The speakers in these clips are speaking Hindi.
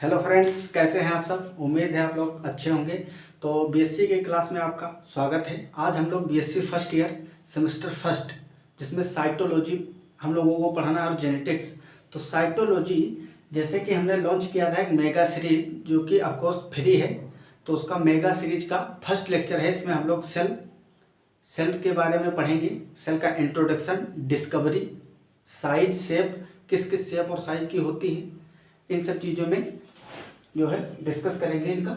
हेलो फ्रेंड्स, कैसे हैं आप सब। उम्मीद है आप लोग अच्छे होंगे। तो बीएससी के क्लास में आपका स्वागत है। आज हम लोग BSc first year semester first, जिसमें साइटोलॉजी हम लोगों को पढ़ाना है और जेनेटिक्स। तो साइटोलॉजी जैसे कि हमने लॉन्च किया था एक मेगा सीरीज, जो कि ऑफकोर्स फ्री है। तो उसका मेगा सीरीज का फर्स्ट लेक्चर है। इसमें हम लोग सेल के बारे में पढ़ेंगे। सेल का इंट्रोडक्शन, डिस्कवरी, साइज, शेप, किस किस शेप और साइज की होती है, इन सब चीज़ों में जो है डिस्कस करेंगे इनका।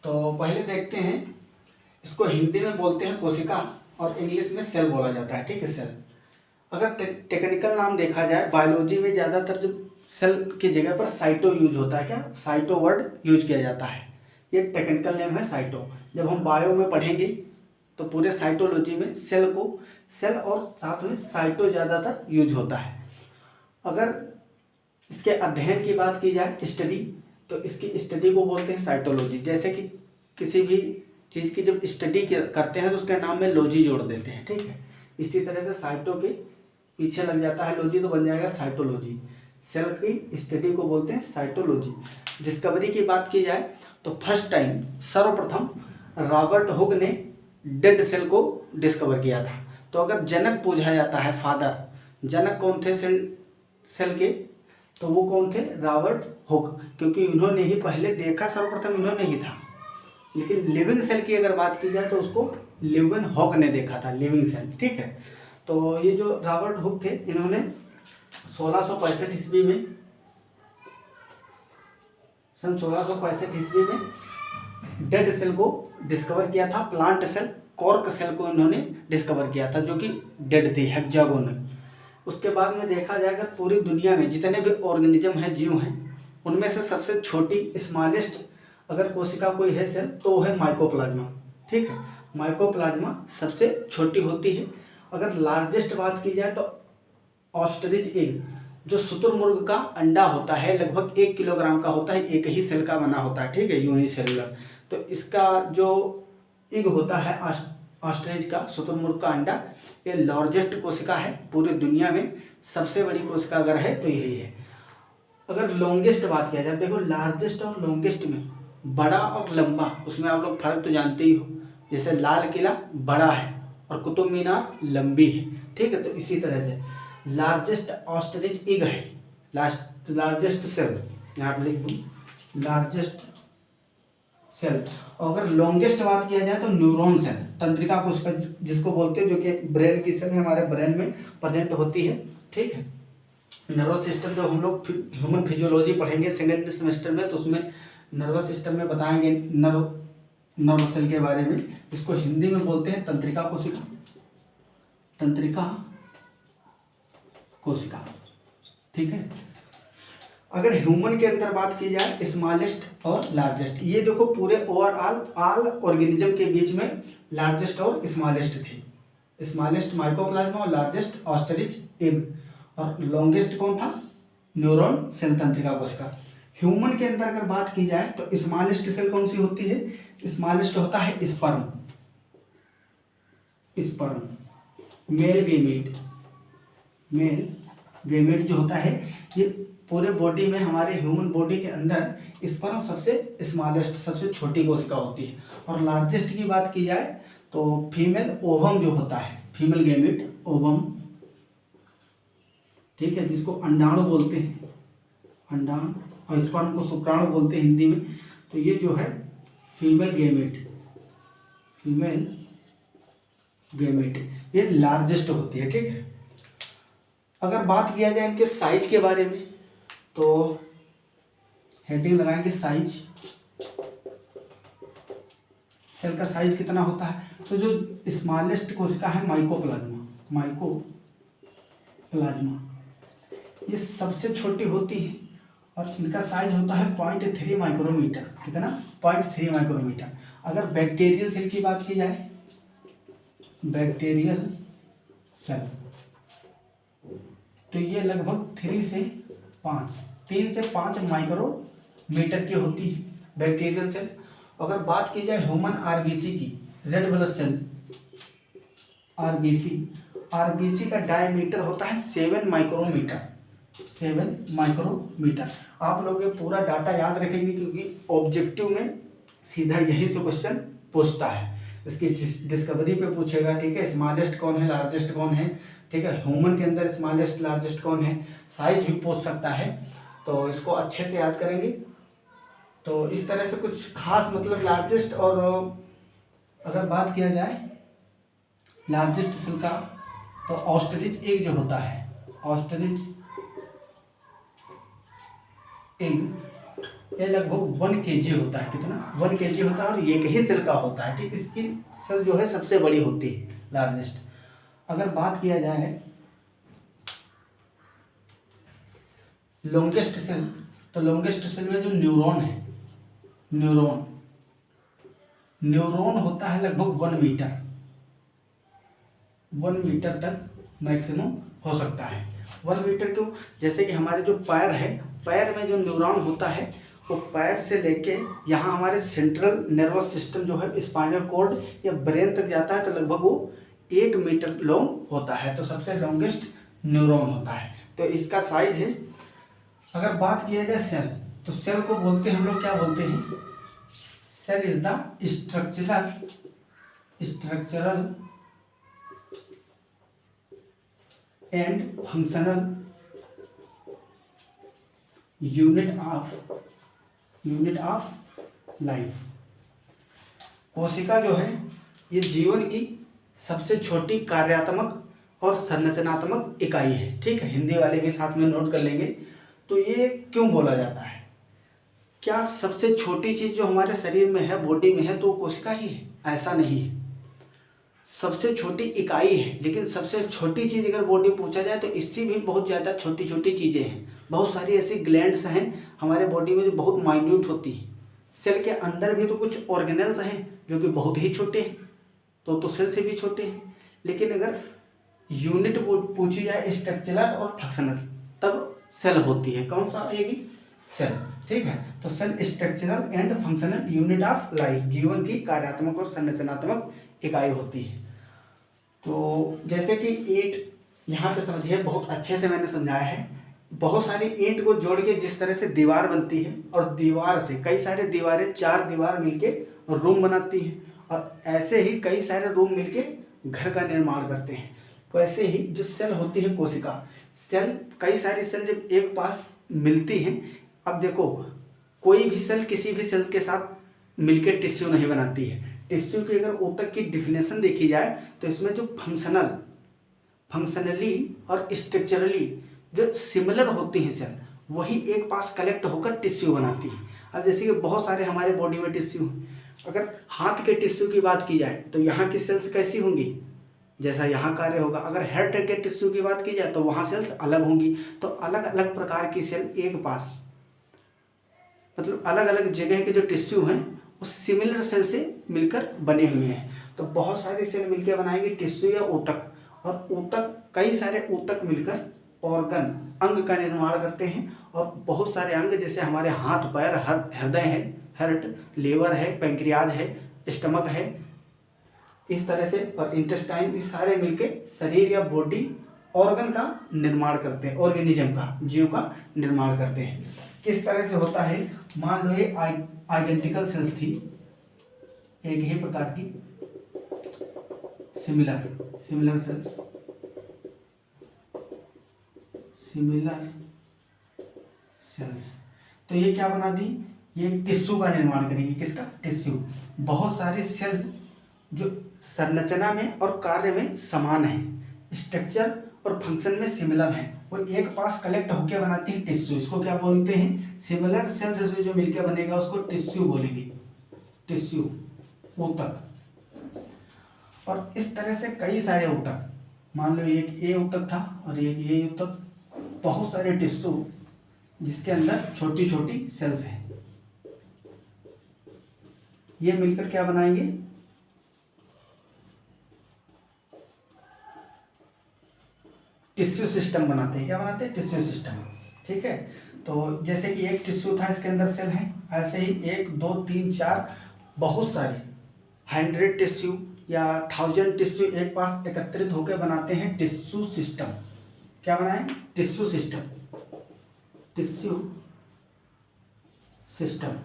तो पहले देखते हैं, इसको हिंदी में बोलते हैं कोशिका और इंग्लिश में सेल बोला जाता है। ठीक है, सेल। अगर टेक्निकल नाम देखा जाए, बायोलॉजी में ज़्यादातर जब सेल की जगह पर साइटो यूज होता है। क्या? साइटो वर्ड यूज किया जाता है। ये टेक्निकल नेम है साइटो। जब हम बायो में पढ़ेंगे तो पूरे साइटोलॉजी में सेल और साथ में साइटो ज़्यादातर यूज होता है। अगर इसके अध्ययन की बात की जाए, स्टडी, तो इसकी स्टडी को बोलते हैं साइटोलॉजी। जैसे कि किसी भी चीज़ की जब स्टडी करते हैं तो उसके नाम में लॉजी जोड़ देते हैं। ठीक है, इसी तरह से साइटो के पीछे लग जाता है लॉजी, तो बन जाएगा साइटोलॉजी। सेल की स्टडी को बोलते हैं साइटोलॉजी। डिस्कवरी की बात की जाए तो फर्स्ट टाइम, सर्वप्रथम रॉबर्ट हुक ने डेड सेल को डिस्कवर किया था। तो अगर जनक पूछा जाता है, फादर, जनक कौन थे सेल के, तो वो कौन थे? रॉबर्ट हुक, क्योंकि इन्होंने ही पहले देखा, सर्वप्रथम इन्होंने ही था। लेकिन लिविंग सेल की अगर बात की जाए तो उसको लिविंग हुक ने देखा था, लिविंग सेल। ठीक है, तो ये जो रॉबर्ट हुक थे, इन्होंने 1665 ईस्वी में, सन 1665 ईस्वी में डेड सेल को डिस्कवर किया था। प्लांट सेल, कॉर्क सेल को इन्होंने डिस्कवर किया था, जो कि डेड थी, हेक्सागोनल। उसके बाद में देखा जाएगा पूरी दुनिया में जितने भी ऑर्गेनिज्म हैं, जीव हैं, उनमें से सबसे छोटी, स्मॉलेस्ट अगर कोशिका कोई है सेल, तो वो है माइकोप्लाज्मा। ठीक है, माइकोप्लाज्मा सबसे छोटी होती है। अगर लार्जेस्ट बात की जाए तो ऑस्ट्रिच एग, जो शुतुरमुर्ग का अंडा होता है, लगभग 1 किलोग्राम का होता है, एक ही सेल का बना होता है। ठीक है, यूनिसेलुलर। तो इसका जो एग होता है ऑस्ट्रिच का, शुतुरमुर्ग का अंडा, ये लार्जेस्ट कोशिका है पूरी दुनिया में। सबसे बड़ी कोशिका अगर है तो यही है। अगर लॉन्गेस्ट बात किया जाए, देखो लार्जेस्ट और लॉन्गेस्ट में बड़ा और लंबा, उसमें आप लोग फर्क तो जानते ही हो। जैसे लाल किला बड़ा है और कुतुब मीनार लंबी है। ठीक है, तो इसी तरह से लार्जेस्ट ऑस्ट्रिच एग है, लार्जेस्ट सेल, यहाँ पर लिख दूँ लार्जेस्ट सेल। और अगर लॉन्गेस्ट बात किया जाए तो न्यूरॉन सेल, तंत्रिका कोशिका जिसको बोलते हैं, जो कि ब्रेन की सेल है, हमारे ब्रेन में प्रेजेंट होती है। ठीक है, नर्वस सिस्टम, जो हम लोग ह्यूमन फिजियोलॉजी पढ़ेंगे सेकेंड सेमेस्टर में, तो उसमें नर्वस सिस्टम में बताएंगे नर्व सेल के बारे में। इसको हिंदी में बोलते हैं तंत्रिका कोशिका, तंत्रिका कोशिका। ठीक है, अगर ह्यूमन के अंदर बात की जाए, स्मॉलेस्ट और लार्जेस्ट, ये देखो पूरे ओवरऑल ऑल ऑर्गेनिज्म के बीच में लार्जेस्ट और स्मॉलेस्ट थे। स्मॉलेस्ट माइकोप्लाज्मा और लार्जेस्ट ऑस्ट्रिच एग, और लॉन्गेस्ट कौन था? न्यूरॉन सेल, तंत्रिका कोशिका। ह्यूमन के अंदर अगर बात की जाए तो स्मॉलेस्ट सेल कौन सी होती है? स्मॉलेस्ट होता है स्पर्म, मेल गेमेट जो होता है, ये पूरे बॉडी में, हमारे ह्यूमन बॉडी के अंदर स्पर्म सबसे स्मॉलेस्ट, सबसे छोटी कोशिका होती है। और लार्जेस्ट की बात की जाए तो फीमेल ओवम जो होता है, फीमेल गेमेट ओवम, ठीक है, जिसको अंडाणु बोलते हैं, अंडाणु, और स्पर्म को शुक्राणु बोलते हैं हिंदी में। तो ये जो है फीमेल गेमेट, ये लार्जेस्ट होती है। ठीक है, अगर बात किया जाए इनके साइज के बारे में, तो हेडिंग लगाएंगे साइज। सेल का साइज कितना होता है? तो जो स्मॉलेस्ट कोशिका है माइकोप्लाज्मा, ये सबसे छोटी होती है और इनका साइज होता है 0.3 माइक्रोमीटर। कितना? 0.3 माइक्रोमीटर। अगर बैक्टीरियल सेल की बात की जाए, बैक्टीरियल सेल, तो ये लगभग 3 से 5 माइक्रोमीटर की होती है बैक्टीरियल सेल। अगर बात की जाए ह्यूमन आरबीसी की, रेड ब्लड सेल आरबीसी का डायमीटर होता है 7 माइक्रोमीटर। माइक्रोमीटर। आप लोग ये पूरा डाटा याद रखेंगे क्योंकि ऑब्जेक्टिव में सीधा यही से क्वेश्चन पूछता है। इसकी डिस्कवरी पे पूछेगा, ठीक है, स्मॉलेस्ट कौन है, लार्जेस्ट कौन है, ठीक है, ह्यूमन के अंदर स्मॉलेस्ट लार्जेस्ट कौन है, साइज भी पूछ सकता है। तो इसको अच्छे से याद करेंगे। तो इस तरह से कुछ खास मतलब लार्जेस्ट, और अगर बात किया जाए लार्जेस्ट सेल का तो ऑस्ट्रिच एग जो होता है, ऑस्ट्रिच एग ये लगभग 1 kg होता है। कितना? 1 kg होता है और एक ही सेल का होता है, ठीक। इसकी सेल जो है सबसे बड़ी होती है, लार्जेस्ट। अगर बात किया जाए लॉन्गेस्ट सेल, तो लॉन्गेस्ट सेल में जो न्यूरॉन है, न्यूरॉन होता है लगभग 1 मीटर तक मैक्सिमम हो सकता है। 1 मीटर क्यों? जैसे कि हमारे जो पैर है, पैर में जो न्यूरॉन होता है वो पैर से लेके यहाँ हमारे सेंट्रल नर्वस सिस्टम जो है स्पाइनल कॉर्ड या ब्रेन तक जाता है, तो लगभग वो 1 मीटर लॉन्ग होता है। तो सबसे लॉन्गेस्ट न्यूरॉन होता है। तो इसका साइज है। अगर बात किया जाए सेल, तो सेल को बोलते हैं हम लोग, क्या बोलते हैं? Cell is the structural and functional unit of life. कोशिका जो है ये जीवन की सबसे छोटी कार्यात्मक और संरचनात्मक इकाई है, ठीक है। हिंदी वाले भी साथ में नोट कर लेंगे। तो ये क्यों बोला जाता है? क्या सबसे छोटी चीज़ जो हमारे शरीर में है, बॉडी में है, तो कोशिका ही है? ऐसा नहीं है। सबसे छोटी इकाई है, लेकिन सबसे छोटी चीज़ अगर बॉडी पूछा जाए तो इससे भी बहुत ज़्यादा छोटी छोटी चीज़ें हैं। बहुत सारी ऐसी ग्लैंड्स हैं हमारे बॉडी में जो बहुत माइन्यूट होती हैं। सेल के अंदर भी तो कुछ ऑर्गेनल्स हैं जो कि बहुत ही छोटे हैं, तो सेल से भी छोटे हैं। लेकिन अगर यूनिट पूछी जाए स्ट्रक्चरल और फंक्शनल, तब सेल होती है। कौन सा आएगी? सेल, ठीक है। तो cell structural and functional unit of life, जीवन की कार्यात्मक और संरचनात्मक इकाई होती है। तो जैसे कि ईंट, यहाँ पे समझिए, बहुत अच्छे से मैंने समझाया है। बहुत सारी ईंट को जोड़ के जिस तरह से दीवार बनती है, और दीवार से कई सारे दीवारें, 4 दीवार मिलके रूम बनाती हैं, और ऐसे ही कई सारे रूम मिलके घर का निर्माण करते हैं। तो ऐसे ही जो सेल होती है कोशिका, सेल, कई सारी सेल जब एक पास मिलती हैं, अब देखो कोई भी सेल किसी भी सेल के साथ मिलके टिश्यू नहीं बनाती है। टिश्यू की अगर ऊतक की डिफिनेशन देखी जाए तो इसमें जो फंक्शनली और स्ट्रक्चरली जो सिमिलर होती हैं सेल, वही एक पास कलेक्ट होकर टिश्यू बनाती है। अब जैसे कि बहुत सारे हमारे बॉडी में टिश्यू हैं। अगर हाथ के टिश्यू की बात की जाए तो यहाँ की सेल्स कैसी होंगी? जैसा यहाँ कार्य होगा। अगर हेड के टिश्यू की बात की जाए तो वहाँ सेल्स अलग होंगी। तो अलग अलग प्रकार की सेल एक पास, मतलब अलग अलग जगह के जो टिश्यू हैं वो सिमिलर सेल से मिलकर बने हुए हैं। तो बहुत सारी सेल मिलकर बनाएंगे टिश्यू या ऊतक, और ऊतक, कई सारे ऊतक मिलकर ऑर्गन, अंग का निर्माण करते हैं। और बहुत सारे अंग, जैसे हमारे हाथ पैर, हृदय है, हार्ट, लीवर है, पैंक्रियाज है, स्टमक है, इस तरह से, और इंटेस्टाइन, ये सारे मिलके शरीर या बॉडी ऑर्गन का निर्माण करते हैं, ऑर्गेनिज्म का, जीव का निर्माण करते हैं। किस तरह से होता है? मान लो ये आइडेंटिकल सेल्स थी, एक ही प्रकार की, सिमिलर सेल्स। तो ये क्या बना दी? ये टिश्यू का निर्माण करेंगे। किसका? टिश्यू। बहुत सारे सेल जो संरचना में और कार्य में समान है, स्ट्रक्चर और फंक्शन में सिमिलर है, वो एक पास कलेक्ट होकर बनाती है टिश्यू। इसको क्या बोलते हैं? सिमिलर सेल्स से जो मिलकर बनेगा उसको टिश्यू बोलेंगे, टिश्यू, ऊतक। और इस तरह से कई सारे ऊतक, मान लो एक ये ऊतक था और एक ये ऊतक, बहुत सारे टिश्यू जिसके अंदर छोटी छोटी सेल्स हैं, ये मिलकर क्या बनाएंगे? टिश्यू सिस्टम बनाते हैं। क्या बनाते हैं? टिश्यू सिस्टम, ठीक है। तो जैसे कि एक टिश्यू था, इसके अंदर सेल हैं, ऐसे ही 1 2 3 4 बहुत सारे 100 टिश्यू या 1000 टिश्यू एक पास एकत्रित होकर बनाते हैं टिश्यू सिस्टम। क्या बनाएं? Tissue system. Tissue system.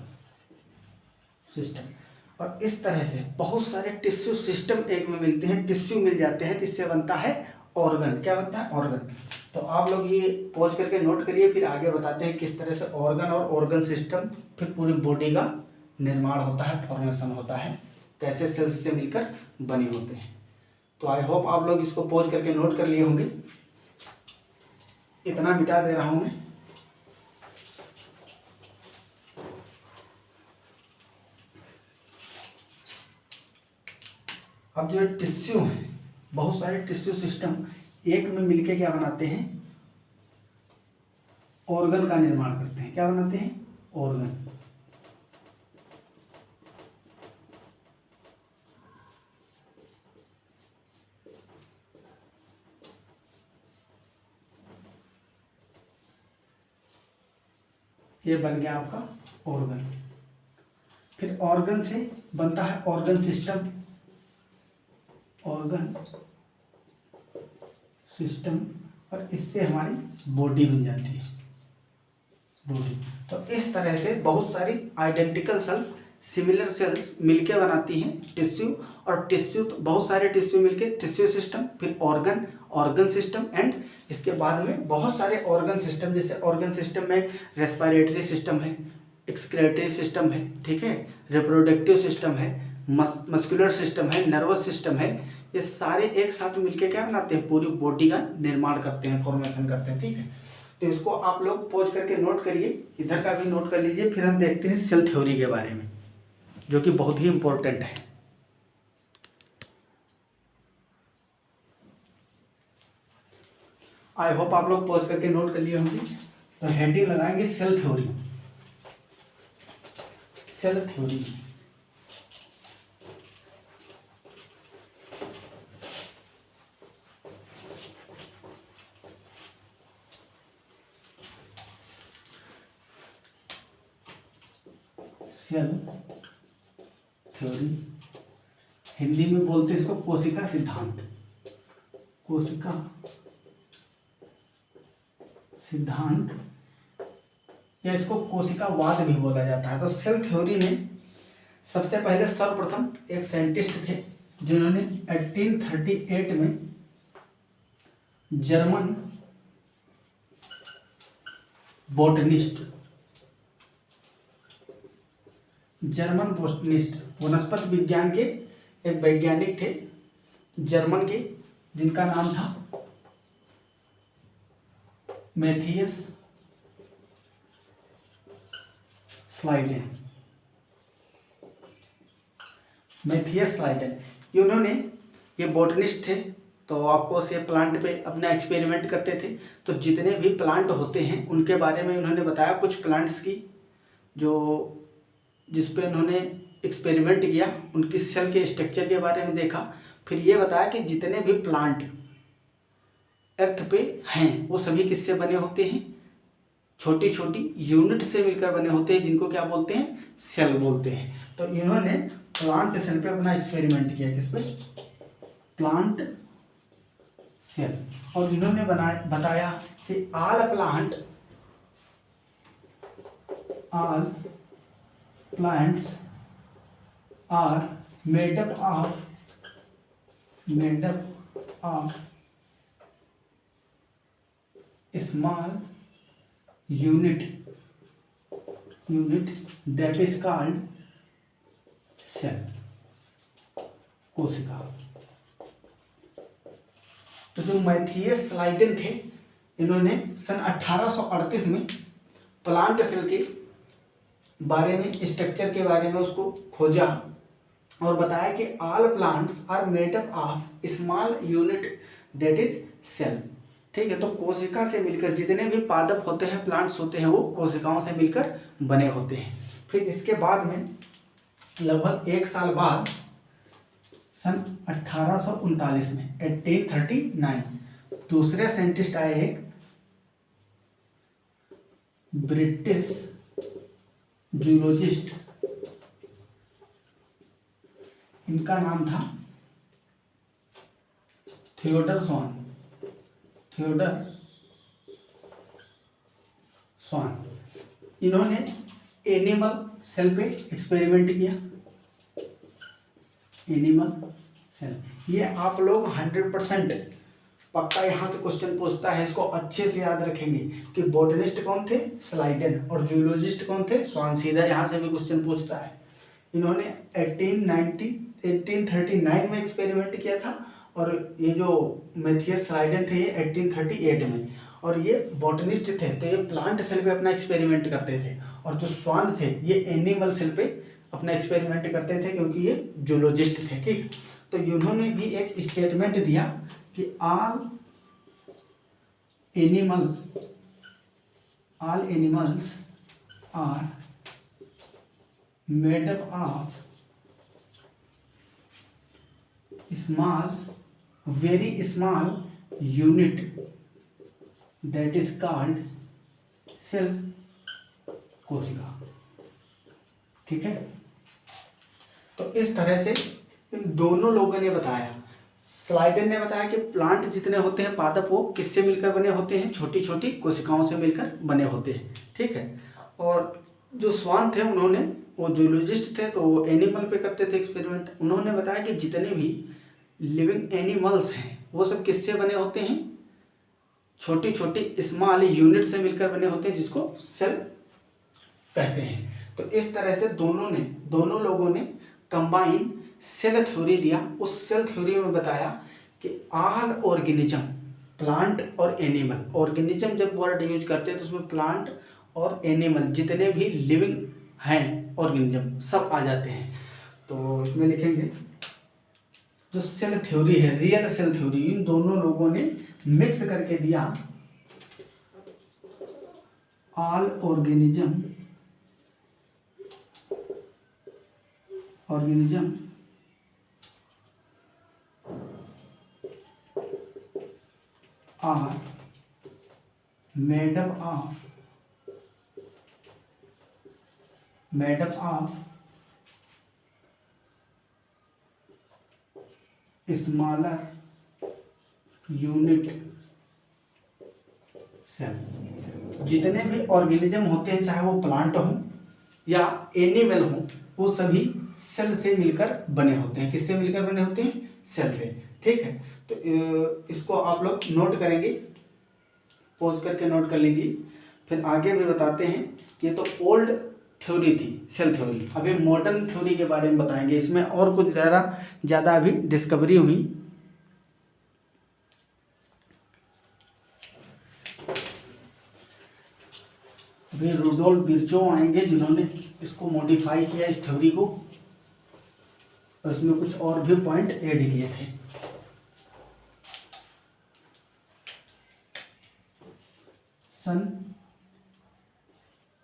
और इस तरह से बहुत सारे टिश्यू सिस्टम एक में मिलते हैं, टिश्यू मिल जाते हैं, तो इससे बनता है ऑर्गन। क्या बनता है? ऑर्गन। तो आप लोग ये पॉज करके नोट करिए, फिर आगे बताते हैं किस तरह से ऑर्गन और ऑर्गन सिस्टम फिर पूरी बॉडी का निर्माण होता है, फॉर्मेशन होता है, कैसे सेल्स से मिलकर बने होते हैं। तो आई होप आप लोग इसको पॉज करके नोट कर लिए होंगे। इतना मिटा दे रहा हूँ मैं। अब जो टिश्यू है, बहुत सारे टिश्यू सिस्टम एक में मिलके क्या बनाते हैं? ऑर्गन का निर्माण करते हैं। क्या बनाते हैं? ऑर्गन। ये बन गया आपका ऑर्गन। फिर ऑर्गन से बनता है ऑर्गन सिस्टम। ऑर्गन सिस्टम, और इससे हमारी बॉडी बन जाती है, बॉडी। तो इस तरह से बहुत सारी आइडेंटिकल सेल, सिमिलर सेल्स मिलके बनाती हैं टिश्यू। और टिश्यू तो बहुत सारे टिश्यू मिलके टिश्यू सिस्टम, फिर ऑर्गन, ऑर्गन सिस्टम, एंड इसके बाद में बहुत सारे ऑर्गन सिस्टम। जैसे ऑर्गन सिस्टम में रेस्पिरेटरी सिस्टम है, एक्सक्रेटरी सिस्टम है, ठीक है, रिप्रोडक्टिव सिस्टम है, मस्कुलर सिस्टम है, नर्वस सिस्टम है। ये सारे एक साथ मिलके क्या बनाते हैं? पूरी बॉडी का निर्माण करते हैं, फॉर्मेशन करते हैं, ठीक है। तो इसको आप लोग पॉज करके नोट करिए, इधर का भी नोट कर लीजिए। फिर हम देखते हैं सेल थ्योरी के बारे में, जो कि बहुत ही इंपॉर्टेंट है। आई होप आप लोग पॉज करके नोट कर लिए होंगे। तो हेडिंग लगाएंगे cell theory. Cell theory, cell theory, Hindi में बोलते हैं इसको कोशिका सिद्धांत। कोशिका सिद्धांत, या इसको कोशिकावाद भी बोला जाता है। तो सेल थ्योरी में सबसे पहले सर्वप्रथम एक साइंटिस्ट थे जिन्होंने 1838 में जर्मन बोटनिस्ट, वनस्पति विज्ञान के एक वैज्ञानिक थे जर्मन के, जिनका नाम था मैथियस स्लाइडेन। उन्होंने, ये बोटनिस्ट थे, तो आपको से प्लांट पे अपना एक्सपेरिमेंट करते थे। तो जितने भी प्लांट होते हैं उनके बारे में उन्होंने बताया, कुछ प्लांट्स की जो जिस पे उन्होंने एक्सपेरिमेंट किया, उनकी सेल के स्ट्रक्चर के बारे में देखा। फिर ये बताया कि जितने भी प्लांट अर्थ पे हैं वो सभी किससे बने होते हैं? छोटी छोटी यूनिट से मिलकर बने होते हैं, जिनको क्या बोलते हैं? सेल बोलते हैं। तो इन्होंने प्लांट सेल पे अपना एक्सपेरिमेंट किया। किस पे? Plant cell. और इन्होंने बताया कि all plants are made up of small unit that is called cell, कोशिका। तो जो मैथियस स्लाइडेन थे, इन्होंने सन 1838 में प्लांट सेल के बारे में, स्ट्रक्चर के बारे में उसको खोजा और बताया कि all plants are made up of small unit that is cell. ठीक है, तो कोशिका से मिलकर जितने भी पादप होते हैं, प्लांट्स होते हैं, वो कोशिकाओं से मिलकर बने होते हैं। फिर इसके बाद में लगभग एक साल बाद सन 1839 में 1839 दूसरे साइंटिस्ट आए, एक ब्रिटिश जूलॉजिस्ट, इनका नाम था थियोडर स्वान, इन्होंने एनिमल सेल पे एक्सपेरिमेंट किया। एनिमल सेल, ये आप लोग 100% पक्का यहाँ से क्वेश्चन पूछता है, इसको अच्छे से याद रखेंगे कि बोटनिस्ट कौन थे, स्लाइडेन, और जूलॉजिस्ट कौन थे, स्वान। सीधा यहाँ से भी क्वेश्चन पूछता है। इन्होंने 1839 में एक्सपेरिमेंट किया था, और ये जो मैथियस स्लाइडेन थे ये 1838 में, और ये बॉटनिस्ट थे तो ये प्लांट सेल पे अपना एक्सपेरिमेंट करते थे, और जो स्वान थे ये एनिमल सेल पे अपना एक्सपेरिमेंट करते थे, क्योंकि ये जूलॉजिस्ट थे। ठीक, तो इन्होंने भी एक स्टेटमेंट दिया कि all animals are made up of small, very small unit that is called cell, कोशिका। ठीक है, तो इस तरह से इन दोनों लोगों ने बताया। स्लाइडेन ने बताया कि प्लांट जितने होते हैं पादप, वो किससे मिलकर बने होते हैं, छोटी छोटी कोशिकाओं से मिलकर बने होते हैं। ठीक है, और जो स्वान थे उन्होंने, वो जूलॉजिस्ट थे तो वो एनिमल पे करते थे एक्सपेरिमेंट। उन्होंने बताया कि जितने भी लिविंग एनिमल्स हैं वो सब किससे बने होते हैं, छोटी छोटी स्मॉल यूनिट से मिलकर बने होते हैं, जिसको सेल कहते हैं। तो इस तरह से दोनों लोगों ने कंबाइन सेल थ्योरी दिया। उस सेल थ्योरी में बताया कि ऑल ऑर्गेनिज्म, प्लांट और एनिमल, ऑर्गेनिज्म जब वर्ड यूज करते हैं तो उसमें प्लांट और एनिमल जितने भी लिविंग हैं ऑर्गेनिज्म सब आ जाते हैं। तो इसमें लिखेंगे जो सेल थ्योरी है, रियल सेल थ्योरी, इन दोनों लोगों ने मिक्स करके दिया। All organism are made up of smaller unit cell. जितने भी ऑर्गेनिज्म होते हैं, चाहे वो प्लांट हो या एनिमल हो, वो सभी सेल से मिलकर बने होते हैं। किससे मिलकर बने होते हैं, सेल से। ठीक है, तो इसको आप लोग नोट करेंगे, पॉज करके नोट कर लीजिए। फिर आगे भी बताते हैं। ये तो ओल्ड थ्योरी थी, सेल थ्योरी। अभी मॉडर्न थ्योरी के बारे में बताएंगे। इसमें और कुछ ज़्यादा अभी डिस्कवरी हुई। अभी रुडोल्फ विर्चो आएंगे जिन्होंने इसको मॉडिफाई किया, इस थ्योरी को, और इसमें कुछ और भी पॉइंट ऐड किए थे। सन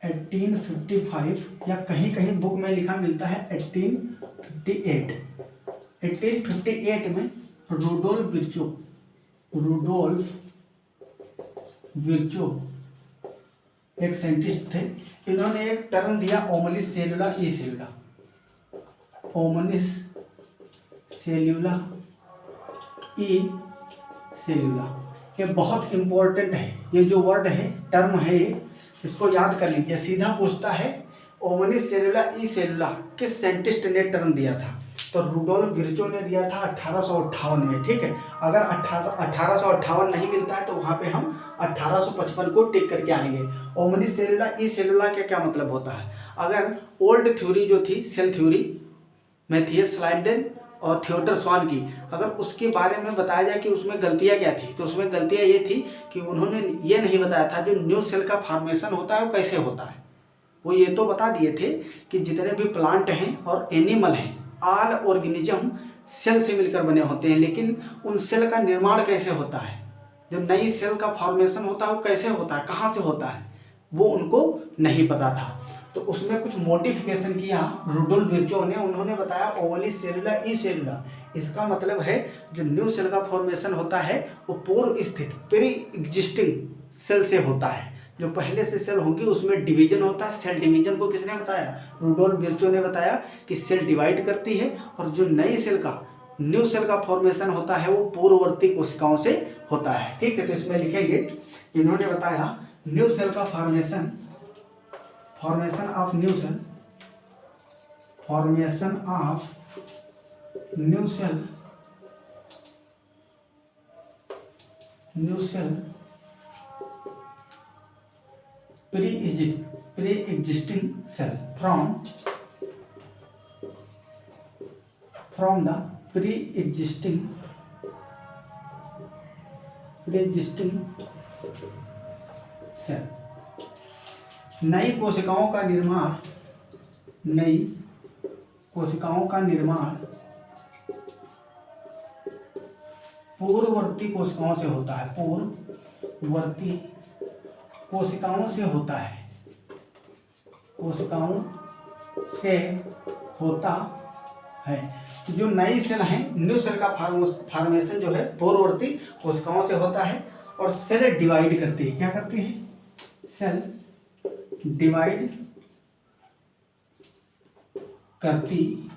1855 या कहीं कहीं बुक में लिखा मिलता है 1858 में रुडोल्फ विर्चो एक साइंटिस्ट थे। इन्होंने एक टर्म दिया, ओमनिस सेलुला ई सेलुला। ओमनिस सेलुला ई सेलुला, ये बहुत इंपॉर्टेंट है। ये जो वर्ड है, टर्म है, इसको याद कर लीजिए। सीधा पूछता है ओमनिस सेलुला ई सेलुला किस साइंटिस्ट ने टर्म दिया था, तो रुडोल्फ विर्चो ने दिया था 1858 में। ठीक है, अगर 1858 नहीं मिलता है तो वहाँ पे हम 1855 को टिक करके आएंगे। ओमनिस सेलुला ई सेलुला का क्या मतलब होता है? अगर ओल्ड थ्योरी जो थी, सेल थ्योरी, मैथियस स्लाइडेन और थियोडर स्वान की, अगर उसके बारे में बताया जाए कि उसमें गलतियाँ क्या थी, तो उसमें गलतियाँ ये थी कि उन्होंने ये नहीं बताया था जो न्यू सेल का फॉर्मेशन होता है वो कैसे होता है। वो ये तो बता दिए थे कि जितने भी प्लांट हैं और एनिमल हैं, ऑल ऑर्गेनिज्म सेल से मिलकर बने होते हैं, लेकिन उन सेल का निर्माण कैसे होता है, जो नई सेल का फॉर्मेशन होता है वो कैसे होता है, कहाँ से होता है, वो उनको नहीं पता था। तो उसमें कुछ मॉडिफिकेशन किया रुडोल्फ विर्चो ने। उन्होंने बताया ओमनिस सेलुला ई सेलुला, इसका मतलब है जो न्यू सेल का फॉर्मेशन होता है वो पूर्व स्थित प्री एग्जिस्टिंग सेल से होता है। जो पहले से सेल होंगी उसमें डिवीजन होता है। सेल डिवीजन को किसने बताया? रुडोल्फ विर्चो ने बताया कि सेल डिवाइड करती है, और जो नई सेल का, न्यू सेल का फॉर्मेशन होता है वो पूर्ववर्ती कोशिकाओं से होता है। ठीक है, तो इसमें लिखेंगे, इन्होंने बताया न्यू सेल का formation of new cell, formation of new cell pre-existing cell from the pre-existing cell। नई कोशिकाओं का निर्माण पूर्ववर्ती कोशिकाओं से होता है, कोशिकाओं से होता है। तो जो नई सेल है, न्यू सेल का फॉर्मेशन जो है पूर्ववर्ती कोशिकाओं से होता है और सेल डिवाइड करती है। क्या करती है? सेल डिवाइड करती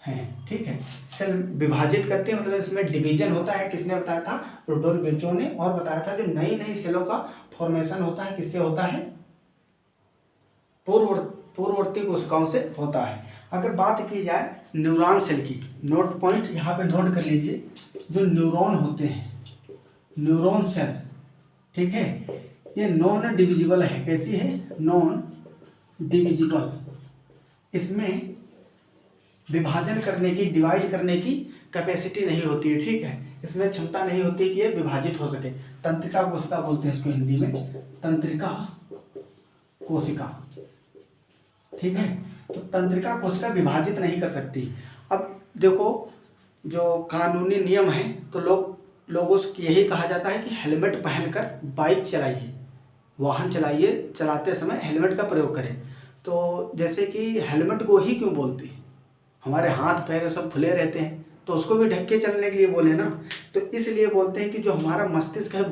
है। ठीक है, सेल विभाजित करती है, मतलब इसमें डिवीजन होता है। किसने बताया था? रुडोल्फ विर्चो ने। और बताया था जो नई सेलों का फॉर्मेशन होता है किससे होता है? पूर्ववर्ती कोशिकाओं से होता है। अगर बात की जाए न्यूरॉन सेल की, नोट पॉइंट यहाँ पे नोट कर लीजिए। जो न्यूरॉन होते हैं, न्यूरॉन सेल, ठीक है, ये नॉन डिविजिबल है। कैसी है? Non divisible. इसमें विभाजन करने की, डिवाइड करने की कैपेसिटी नहीं होती है। ठीक है, इसमें क्षमता नहीं होती कि ये विभाजित हो सके। तंत्रिका कोशिका बोलते हैं इसको हिंदी में, तंत्रिका कोशिका। ठीक है, तो तंत्रिका कोशिका विभाजित नहीं कर सकती। अब देखो, जो कानूनी नियम है, तो लोगों से यही कहा जाता है कि हेलमेट पहनकर बाइक चलाइए, वाहन चलाइए, चलाते समय हेलमेट का प्रयोग करें। तो जैसे कि हेलमेट को ही क्यों बोलते हैं? हमारे हाथ पैर सब खुले रहते हैं, तो उसको भी ढक के चलने के लिए बोले ना। तो इसलिए बोलते हैं कि जो हमारा मस्तिष्क है,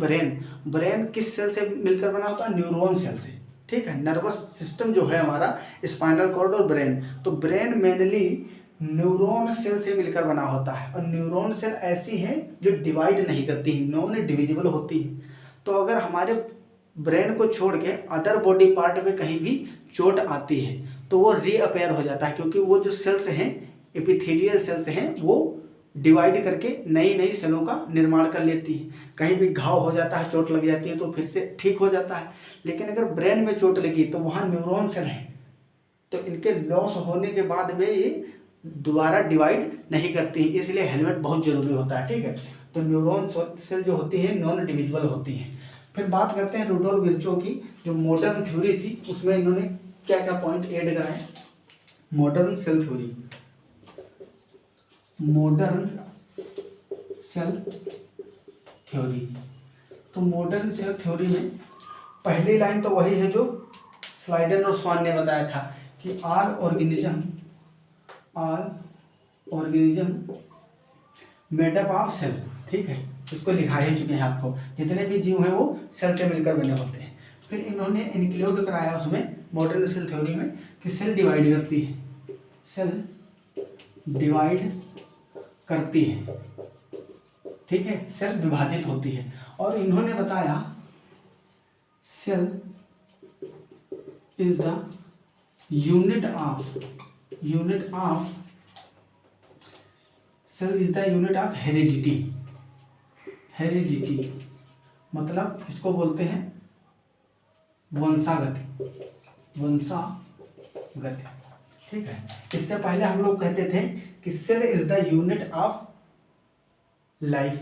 ब्रेन किस सेल से मिलकर बना होता है? न्यूरॉन सेल से। ठीक है, नर्वस सिस्टम जो है हमारा, स्पाइनल कॉर्ड और ब्रेन, तो ब्रेन मेनली न्यूरॉन सेल से मिलकर बना होता है। और न्यूरॉन सेल ऐसी है जो डिवाइड नहीं करती, नॉन डिविजिबल होती है। तो अगर हमारे ब्रेन को छोड़ के अदर बॉडी पार्ट में कहीं भी चोट आती है तो वो रीअपेयर हो जाता है, क्योंकि वो जो सेल्स हैं, एपिथेलियल सेल्स हैं, वो डिवाइड करके नई सेलों का निर्माण कर लेती है। कहीं भी घाव हो जाता है, चोट लग जाती है, तो फिर से ठीक हो जाता है। लेकिन अगर ब्रेन में चोट लगी तो वहाँ न्यूरॉन सेल हैं, तो इनके लॉस होने के बाद में ये दोबारा डिवाइड नहीं करती है। इसलिए हेलमेट बहुत जरूरी होता है। ठीक है, तो न्यूरॉन सेल जो होती है नॉन डिविजिबल होती हैं। फिर बात करते हैं रुडोल्फ विर्चो की। जो मॉडर्न थ्योरी थी उसमें इन्होंने क्या क्या पॉइंट ऐड कराए? Modern cell theory, modern cell theory. तो मॉडर्न सेल थ्योरी में पहली लाइन तो वही है जो स्लाइडन और स्वान ने बताया था कि all organism made up of cell. ठीक है, इसको लिखा ही चुके हैं आपको। जितने भी जीव हैं वो सेल से मिलकर बने होते हैं। फिर इन्होंने इंक्लूड कराया उसमें मॉडर्न सेल थ्योरी में कि सेल डिवाइड करती है, सेल डिवाइड करती है। ठीक है, सेल विभाजित होती है। और इन्होंने बताया cell is the unit of cell is the unit of heredity. मतलब इसको बोलते हैं वंशागति। ठीक है, इससे पहले हम लोग कहते थे कि cell is the unit of life.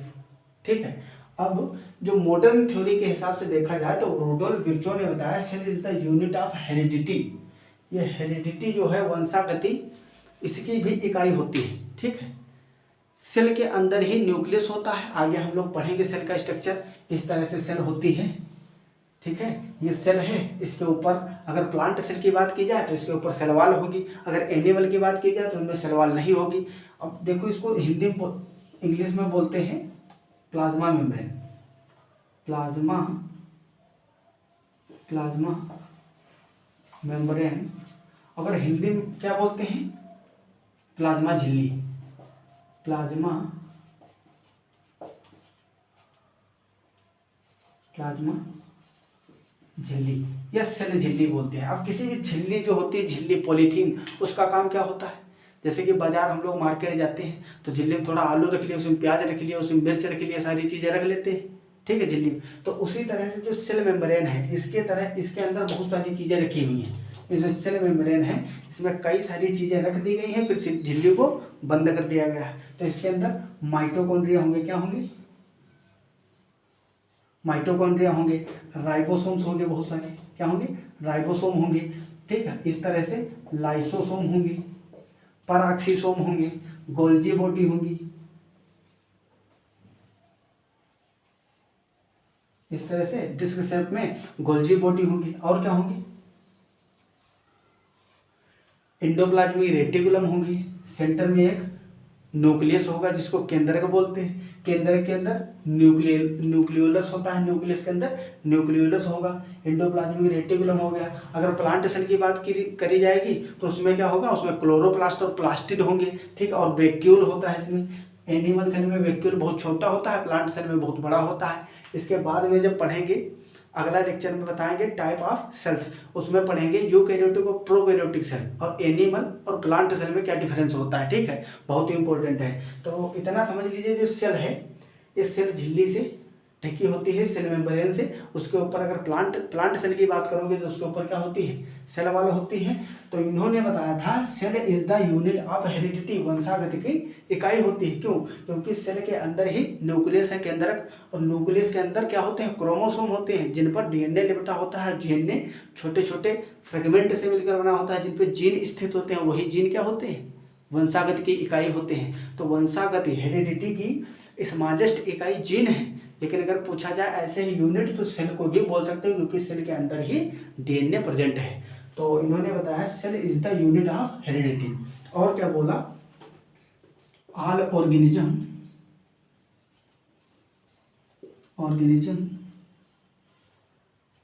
ठीक है, अब जो मॉडर्न थ्योरी के हिसाब से देखा जाए तो रुडोल्फ विर्चो ने बताया cell is the unit of heredity. ये हेरिडिटी जो है, वंशागति, इसकी भी इकाई होती है। ठीक है, सेल के अंदर ही न्यूक्लियस होता है। आगे हम लोग पढ़ेंगे सेल का स्ट्रक्चर। इस तरह से सेल होती है। ठीक है, ये सेल है, इसके ऊपर अगर प्लांट सेल की बात की जाए तो इसके ऊपर सेल वॉल होगी। अगर एनिमल की बात की जाए तो उनमें सेल वॉल नहीं होगी। अब देखो, इसको हिंदी में, इंग्लिश में बोलते हैं प्लाज्मा मेम्ब्रेन। Plasma membrane. अगर हिंदी में क्या बोलते हैं? प्लाज्मा झिल्ली। प्लाज्मा झिल्ली या सेल झिल्ली बोलते हैं। अब किसी भी झिल्ली जो होती है, झिल्ली पॉलीथीन, उसका काम क्या होता है, जैसे कि बाजार हम लोग मार्केट जाते हैं तो झिल्ली में थोड़ा आलू रख लिया, उसमें प्याज रख लिया, उसमें मिर्च रख लिया, सारी चीज़ें रख लेते हैं, ठीक है, झिल्ली में। तो उसी तरह से जो सेल मेम्ब्रेन है, इसके तरह इसके अंदर बहुत सारी चीज़ें रखी हुई हैं। ये जो सेल मेम्ब्रेन है, इसमें कई सारी चीज़ें रख दी गई हैं, फिर झिल्ली को बंद कर दिया गया है। तो इसके अंदर माइटोकॉन्ड्रिया होंगे, क्या होंगे, माइटोकॉन्ड्रिया होंगे, राइबोसोम्स होंगे, बहुत सारे क्या होंगे, राइबोसोम होंगे, ठीक है। इस तरह से लाइसोसोम होंगे, पराक्सीसोम होंगे, गोल्जी बॉडी होंगी, इस तरह से डिस्क शेप में गोल्जी बॉडी होंगी। और क्या होंगी, एंडोप्लाज्मिक रेटिकुलम होंगी, सेंटर में एक न्यूक्लियस होगा जिसको केंद्रक बोलते हैं, केंद्र के अंदर न्यूक्लियोलस होता है, न्यूक्लियस के अंदर न्यूक्लियोलस होगा, एंडोप्लाज्मिक रेटिकुलम हो गया। अगर प्लांट सेल की बात करी जाएगी तो उसमें क्या होगा, उसमें क्लोरोप्लास्ट और प्लास्टिड होंगे, ठीक, और वैक्यूल होता है इसमें। एनिमल सेल में वैक्यूल बहुत छोटा होता है, प्लांट सेल में बहुत बड़ा होता है। इसके बाद में जब पढ़ेंगे, अगला लेक्चर में बताएंगे टाइप ऑफ सेल्स, उसमें पढ़ेंगे यूकैरियोटिक और प्रोकैरियोटिक सेल और एनिमल और प्लांट सेल में क्या डिफरेंस होता है, ठीक है, बहुत ही इंपॉर्टेंट है। तो इतना समझ लीजिए, जो सेल है, इस सेल झिल्ली से ढकी होती है, सेल मेम्ब्रेन से। उसके ऊपर अगर प्लांट सेल की बात करोगे तो उसके ऊपर क्या होती है, सेल वाल होती है। तो इन्होंने बताया था cell is the unit of heredity, वंशागति की इकाई होती है। क्यों, क्योंकि सेल के अंदर ही न्यूक्लियस है, केंद्रक, और न्यूक्लियस के अंदर क्या होते हैं, क्रोमोसोम होते हैं, जिन पर डीएनए लिपटा होता है। डीएनए छोटे छोटे फ्रेगमेंट से मिलकर बना होता है, जिन पर जीन स्थित होते हैं, वही जीन क्या होते हैं, वंशागति की इकाई होते हैं। तो वंशागति हेरिडिटी की स्मॉलेस्ट इकाई जीन है, लेकिन अगर पूछा जाए ऐसे ही यूनिट तो सेल को भी बोल सकते हो, क्योंकि सेल के अंदर ही डीएनए प्रेजेंट है। तो इन्होंने बताया cell is the unit of heredity. और क्या बोला, all organism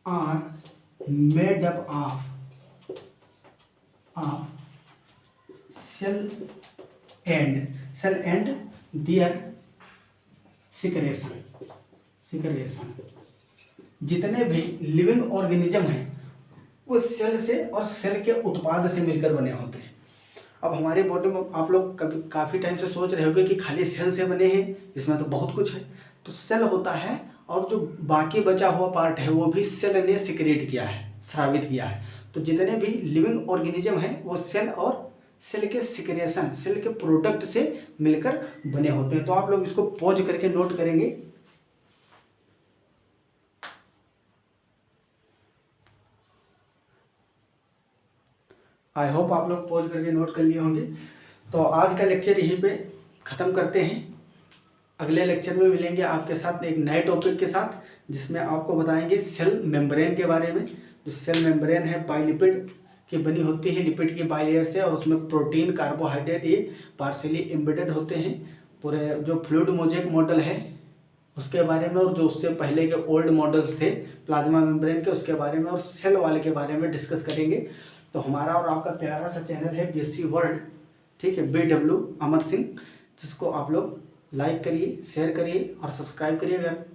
are made up of cell and their secretion. जितने भी लिविंग ऑर्गेनिज्म हैं वो सेल से और सेल के उत्पाद से मिलकर बने होते हैं। अब हमारे बॉडी में आप लोग कभी काफ़ी टाइम से सोच रहे होंगे कि खाली सेल से बने हैं, इसमें तो बहुत कुछ है। तो सेल होता है, और जो बाकी बचा हुआ पार्ट है वो भी सेल ने सिक्रेट किया है, स्रावित किया है। तो जितने भी लिविंग ऑर्गेनिज्म हैं वो सेल और सेल के सिक्रेशन, सेल के प्रोडक्ट से मिलकर बने होते हैं। तो आप लोग इसको पॉज करके नोट करेंगे। आई होप आप लोग पॉज करके नोट कर लिए होंगे। तो आज का लेक्चर यहीं पे ख़त्म करते हैं। अगले लेक्चर में मिलेंगे आपके साथ एक नए टॉपिक के साथ, जिसमें आपको बताएंगे सेल मेम्ब्रेन के बारे में। जो सेल मेम्ब्रेन है बाइलिपिड की बनी होती है, लिपिड की बाइलेयर से, और उसमें प्रोटीन, कार्बोहाइड्रेट ये पार्शियली एम्बेडेड होते हैं। पूरे जो फ्लूइड मोज़ेक मॉडल है उसके बारे में, और जो उससे पहले के ओल्ड मॉडल्स थे प्लाज्मा मेम्ब्रेन के, उसके बारे में, और सेल वाले के बारे में डिस्कस करेंगे। तो हमारा और आपका प्यारा सा चैनल है बीएससी वर्ल्ड, ठीक है, BW अमर सिंह, जिसको आप लोग लाइक करिए, शेयर करिए और सब्सक्राइब करिए। अगर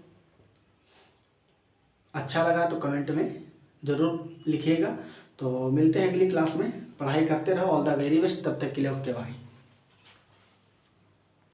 अच्छा लगा तो कमेंट में ज़रूर लिखिएगा। तो मिलते हैं अगली क्लास में, पढ़ाई करते रहो। ऑल द वेरी बेस्ट, तब तक के लिए ओके बाय।